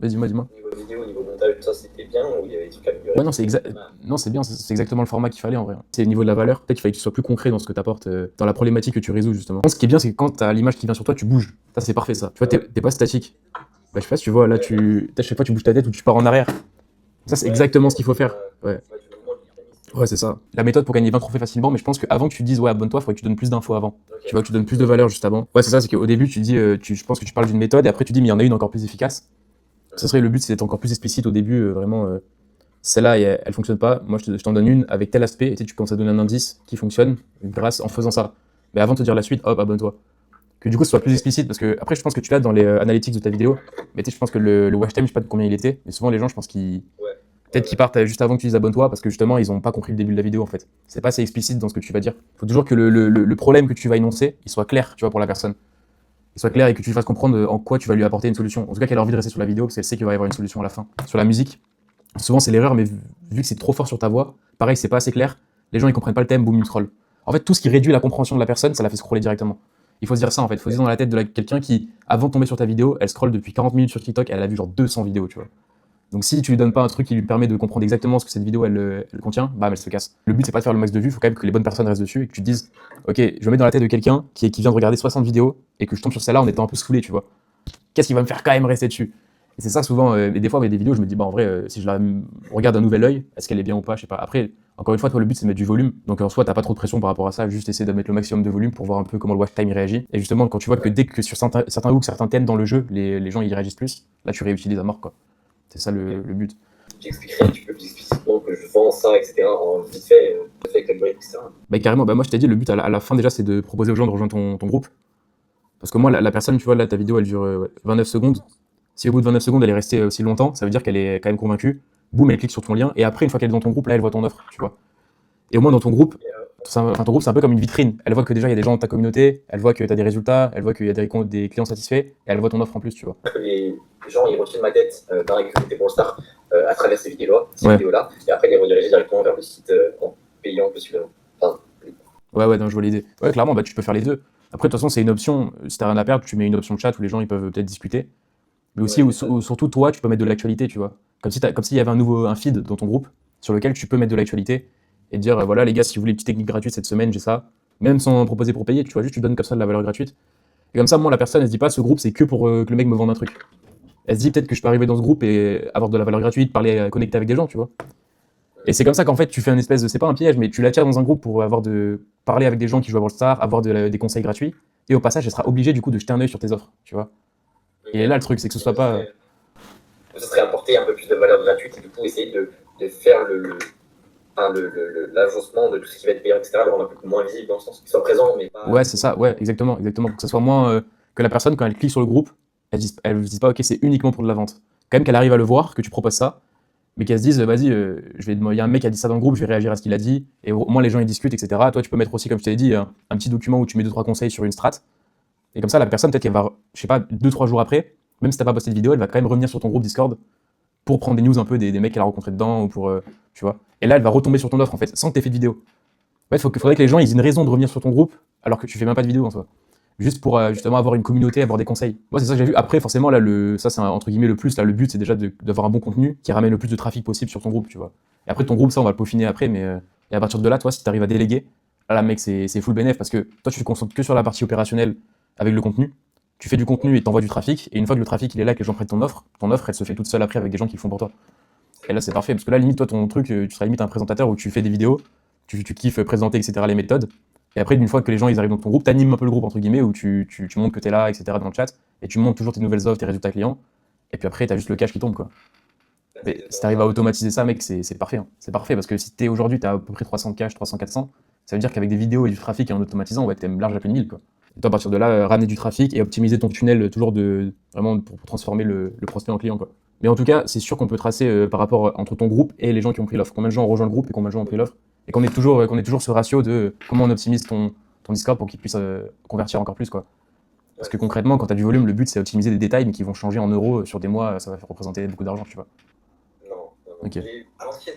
Vas-y, dis-moi. Niveau vidéo, niveau montage, tout ça, c'était bien ou il y avait des trucs à améliorer? Ouais, non, non, c'est bien, c'est exactement le format qu'il fallait en vrai. C'est au niveau de la valeur, peut-être qu'il fallait que tu sois plus concret dans ce que tu apportes, dans la problématique que tu résous justement. Ce qui est bien, c'est que quand t'as l'image qui vient sur toi, tu bouges. Ça, c'est parfait ça. Tu vois, t'es pas statique. Bah, je sais pas si tu vois, là, Ouais, bah, chaque fois, tu bouges ta tête ou tu pars en arrière. Ça, c'est ouais, exactement ce qu'il du faut mouvement, faire. Ouais. ouais, du mouvement, du dynamisme. Ouais, c'est ça. La méthode pour gagner 20 trophées facilement, mais je pense qu'avant que tu te dises, ouais, abonne-toi, il faudrait que tu donnes plus d'infos avant. Tu vois, Ok. que tu donnes plus de valeur juste avant. Ouais, c'est ça, c'est qu'au début, tu dis, je pense que tu parles d'une méthode, et après, tu dis, mais il y en a une encore plus efficace. Ça serait le but, c'est d'être encore plus explicite au début, vraiment. Celle-là, elle fonctionne pas. Moi, je t'en donne une avec tel aspect, et tu commences à donner un indice qui fonctionne grâce en faisant ça. Mais avant de te dire la suite, hop, abonne-toi. Que du coup, ce soit plus explicite, parce que après, je pense que tu l'as dans les analytics de ta vidéo. Mais je pense que le watch time, je sais pas de combien il était. Mais souvent, les gens, je pense qu'ils Ouais. peut-être qu'ils partent juste avant que tu dises abonne-toi parce que justement ils ont pas compris le début de la vidéo en fait. C'est pas assez explicite dans ce que tu vas dire. Faut toujours que le problème que tu vas énoncer, il soit clair, tu vois, pour la personne. Il soit clair et que tu lui fasses comprendre en quoi tu vas lui apporter une solution. En tout cas, qu'elle a envie de rester sur la vidéo parce qu'elle sait qu'il va y avoir une solution à la fin. Sur la musique, souvent c'est l'erreur, mais vu que c'est trop fort sur ta voix, pareil, c'est pas assez clair, les gens ils comprennent pas le thème, boum, ils scrollent. En fait, tout ce qui réduit la compréhension de la personne, ça la fait scroller directement. Il faut se dire ça en fait, il faut se dire dans la tête de quelqu'un qui, avant de tomber sur ta vidéo, elle scrolle depuis 40 minutes sur TikTok, elle a vu genre 200 vidéos, tu vois. Donc si tu lui donnes pas un truc qui lui permet de comprendre exactement ce que cette vidéo elle contient, bah elle se casse. Le but c'est pas de faire le max de vues, il faut quand même que les bonnes personnes restent dessus et que tu te dises, ok, je me mets dans la tête de quelqu'un qui vient de regarder 60 vidéos et que je tombe sur celle-là en étant un peu saoulé, tu vois. Qu'est-ce qui va me faire quand même rester dessus? Et c'est ça souvent, et des fois avec des vidéos, je me dis, bah en vrai, si je la regarde d'un nouvel œil, est-ce qu'elle est bien ou pas, je sais pas. Après, encore une fois, toi le but c'est de mettre du volume, donc en soi t'as pas trop de pression par rapport à ça, juste essayer de mettre le maximum de volume pour voir un peu comment le watch time il réagit. Et justement, quand tu vois que Ouais. dès que sur certains hooks, certains thèmes dans le jeu, les gens ils réagissent plus, là tu réutilises à mort quoi. C'est ça Ok. le but. J'expliquerai un petit peu plus explicitement que je vends ça, etc. en vite fait, avec l'algorithme, etc. Bah carrément, bah moi je t'ai dit, le but à la fin déjà c'est de proposer aux gens de rejoindre ton groupe. Parce que moi la personne, tu vois, là ta vidéo elle dure 29 secondes. Si au bout de 29 secondes elle est restée aussi longtemps, ça veut dire qu'elle est quand même convaincue. Boum, elle clique sur ton lien et après une fois qu'elle est dans ton groupe, là elle voit ton offre, tu vois. Et au moins dans ton groupe, Et, enfin, ton groupe c'est un peu comme une vitrine. Elle voit que déjà il y a des gens de ta communauté, elle voit que tu as des résultats, elle voit qu'il y a des clients satisfaits et elle voit ton offre en plus, tu vois. que les gens ils retiennent ma tête dans la communauté pour le star à travers ces vidéos-là, Ouais. et après les rediriger directement vers le site en payant possiblement. Enfin, Ouais, non, je vois l'idée. Ouais, clairement, bah tu peux faire les deux. Après, de toute façon, c'est une option. Si t'as rien à perdre, tu mets une option chat où les gens ils peuvent peut-être discuter. Mais aussi, ouais, c'est ça. surtout, toi, tu peux mettre de l'actualité, tu vois. Comme s'il y avait un feed dans ton groupe sur lequel tu peux mettre de l'actualité et dire, voilà, les gars, si vous voulez une petite technique gratuite cette semaine, j'ai ça. Même sans proposer pour payer, tu vois, juste tu donnes comme ça de la valeur gratuite. Et comme ça, moi, la personne, elle se dit pas, ce groupe, c'est que pour que le mec me vende un truc. Elle se dit peut-être que je peux arriver dans ce groupe et avoir de la valeur gratuite, parler, connecter avec des gens, tu vois. Et c'est comme ça qu'en fait, tu fais une espèce de, c'est pas un piège, mais tu l'attires dans un groupe pour parler avec des gens qui jouent à Brawl Stars, avoir des conseils gratuits. Et au passage, elle sera obligée du coup de jeter un œil sur tes offres, tu vois. Et là, le truc, c'est que ce soit pas. Ce serait apporter un peu plus de valeur gratuite et du coup essayer de faire l'agencement de tout ce qui va être payant, etc., le rendre un peu moins visible dans le sens qu'il soit présent, mais pas. Ouais, c'est ça, ouais, exactement, exactement. Pour que ça soit moins. Que la personne, quand elle clique sur le groupe, elle se dise pas, ok, c'est uniquement pour de la vente. Quand même qu'elle arrive à le voir, que tu proposes ça, mais qu'elle se dise, vas-y, il y a un mec qui a dit ça dans le groupe, je vais réagir à ce qu'il a dit, et au moins les gens ils discutent, etc. Toi, tu peux mettre aussi, comme je t'ai dit, un petit document où tu mets 2-3 conseils sur une strat, et comme ça, la personne, peut-être qu'elle va, je sais pas, 2-3 jours après, même si t'as pas posté de vidéo, elle va quand même revenir sur ton groupe Discord pour prendre des news un peu des mecs qu'elle a rencontrés dedans, ou pour, tu vois. Et là, elle va retomber sur ton offre, en fait, sans que t'aies fait de vidéo. En fait, faudrait que les gens ils aient une raison de revenir sur ton groupe, alors que tu fais même pas de vidéo en soi. Juste pour justement avoir une communauté, avoir des conseils. Moi, c'est ça que j'ai vu. Après, forcément, là, ça, c'est entre guillemets le plus. Là, le but, c'est déjà d'avoir un bon contenu qui ramène le plus de trafic possible sur ton groupe, tu vois. Et après, ton groupe, ça, on va le peaufiner après, mais et à partir de là, toi, si tu arrives à déléguer, là, mec, c'est full bénéf parce que toi, tu te concentres que sur la partie opérationnelle avec le contenu. Tu fais du contenu et t'envoies du trafic. Et une fois que le trafic il est là, que les gens prennent ton offre, elle se fait toute seule après avec des gens qui le font pour toi. Et là, c'est parfait parce que là, limite, toi, ton truc, tu seras limite un présentateur où tu fais des vidéos, tu kiffes présenter, etc., les méthodes. Et après, une fois que les gens ils arrivent dans ton groupe, t'animes un peu le groupe, entre guillemets, où tu montres que t'es là, etc., dans le chat, et tu montres toujours tes nouvelles offres, tes résultats clients. Et puis après, t'as juste le cash qui tombe, quoi. Mais si t'arrives à automatiser ça, mec, c'est parfait. Hein. C'est parfait parce que si aujourd'hui, t'as à peu près 300 cash, 300, 400, ça veut dire qu'avec des vidéos et du trafic et en automatisant, ouais, t'es large à plus de 1000, quoi. Et toi, à partir de là, ramener du trafic et optimiser ton tunnel toujours vraiment pour transformer le prospect en client, quoi. Mais en tout cas, c'est sûr qu'on peut tracer par rapport entre ton groupe et les gens qui ont pris l'offre. Combien de gens ont rejoint le groupe et combien de gens ont pris l'offre. Et qu'on ait toujours ce ratio de comment on optimise ton Discord pour qu'il puisse convertir encore plus, quoi. Parce que concrètement, quand tu as du volume, le but c'est optimiser des détails, mais qui vont changer en euros sur des mois, ça va faire représenter beaucoup d'argent, tu vois. Non. Ok. À l'ancienne,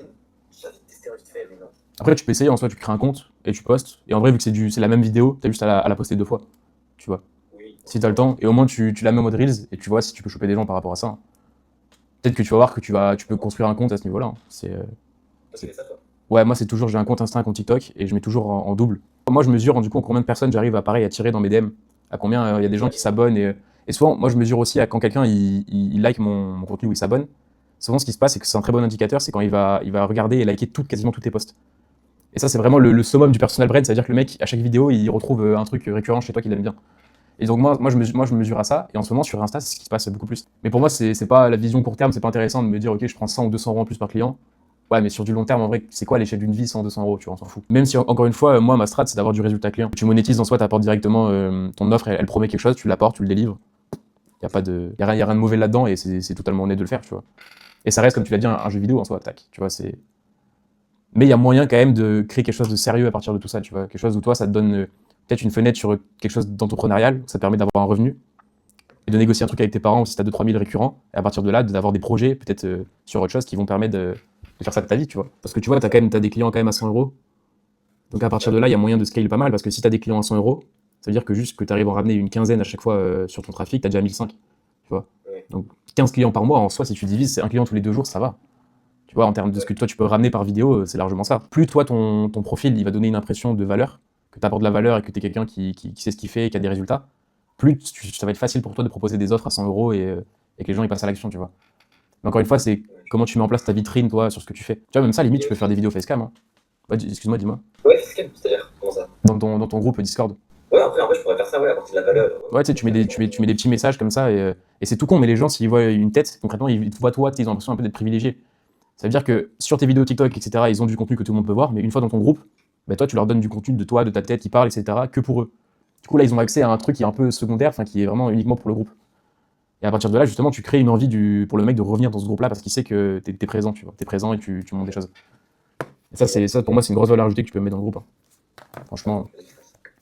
j'avais testé vite fait, mais non. Après, tu peux essayer en soi, tu crées un compte et tu postes. Et en vrai, vu que c'est la même vidéo, t'as juste à la poster 2 fois, tu vois. Oui, Si t'as le temps, et au moins tu la mets en mode Reels et tu vois si tu peux choper des gens par rapport à ça. Hein. Peut-être que tu vas voir que tu peux construire un compte à ce niveau-là. Hein. Tu fais ça, toi? Ouais, moi, j'ai un compte Insta, un compte TikTok, et je mets toujours en double. Moi, je mesure, du coup, combien de personnes j'arrive à tirer dans mes DM, à combien il y a des gens qui s'abonnent. Et souvent, moi, je mesure aussi à quand quelqu'un, il like mon contenu ou il s'abonne. Souvent, ce qui se passe, c'est que c'est un très bon indicateur, c'est quand il va regarder et liker quasiment tous tes posts. Et ça, c'est vraiment le summum du personal brand, c'est-à-dire que le mec, à chaque vidéo, il retrouve un truc récurrent chez toi qu'il aime bien. Et donc moi, je mesure à ça, et en ce moment, sur Insta, c'est ce qui se passe beaucoup plus. Mais pour moi, c'est pas la vision court terme, c'est pas intéressant de me dire, ok, je prends 100 ou 200 euros en plus par client. Ouais, mais sur du long terme, en vrai, c'est quoi l'échelle d'une vie, 100, 200 euros, tu vois, on s'en fout. Même si, encore une fois, moi, ma strat, c'est d'avoir du résultat client. Tu monétises en soi, tu apportes directement ton offre, elle promet quelque chose, tu l'apportes, tu le délivres. Y a rien de mauvais là-dedans, et c'est totalement honnête de le faire, tu vois. Et ça reste, comme tu l'as dit, un jeu vidéo en soi, tac, tu vois, c'est... Mais il y a moyen quand même de créer quelque chose de sérieux à partir de tout ça, tu vois. Quelque chose où toi, ça te donne peut-être une fenêtre sur quelque chose d'entrepreneurial, ça te permet d'avoir un revenu, et de négocier un truc avec tes parents si tu as 2-3 000 récurrents, et à partir de là, d'avoir des projets, peut-être sur autre chose, qui vont te permettre de faire ça de ta vie, tu vois. Parce que tu vois, t'as des clients quand même à 100 euros, donc à partir de là, il y a moyen de scale pas mal, parce que si tu as des clients à 100 euros, ça veut dire que juste que tu arrives à en ramener une quinzaine à chaque fois sur ton trafic, tu as déjà 1 500, tu vois. Ouais. Donc 15 clients par mois, en soi, si tu divises, c'est un client tous les 2 jours, ça va. Tu vois, en termes de ce que toi tu peux ramener par vidéo, c'est largement ça. Plus toi, ton profil, il va donner une impression de valeur, que tu apportes de la valeur et que tu es quelqu'un qui sait ce qu'il fait et qui a des résultats, plus ça va être facile pour toi de proposer des offres à 100 euros et que les gens ils passent à l'action, tu vois. Mais encore une fois, c'est comment tu mets en place ta vitrine, toi, sur ce que tu fais. Tu vois, même ça, limite, tu peux faire des vidéos facecam. Hein. Ouais, excuse-moi, dis-moi. Ouais, c'est scam, c'est-à-dire, comment ça? Dans ton groupe Discord. Ouais, après, je pourrais faire ça, ouais, apporter de la valeur. Ouais, tu sais, tu mets des petits messages comme ça, et c'est tout con, mais les gens, s'ils voient une tête, concrètement, ils te voient toi, ils ont l'impression un peu d'être privilégié. Ça veut dire que sur tes vidéos TikTok, etc., ils ont du contenu que tout le monde peut voir, mais une fois dans ton groupe, bah toi, tu leur donnes du contenu de toi, de ta tête qui parle, etc., que pour eux. Du coup, là, ils ont accès à un truc qui est un peu secondaire, enfin, qui est vraiment uniquement pour le groupe. Et à partir de là, justement, tu crées une envie pour le mec de revenir dans ce groupe-là parce qu'il sait que t'es présent, tu vois. T'es présent et tu montres des choses. Et ça, pour moi, c'est une grosse valeur ajoutée que tu peux mettre dans le groupe. Hein. Franchement.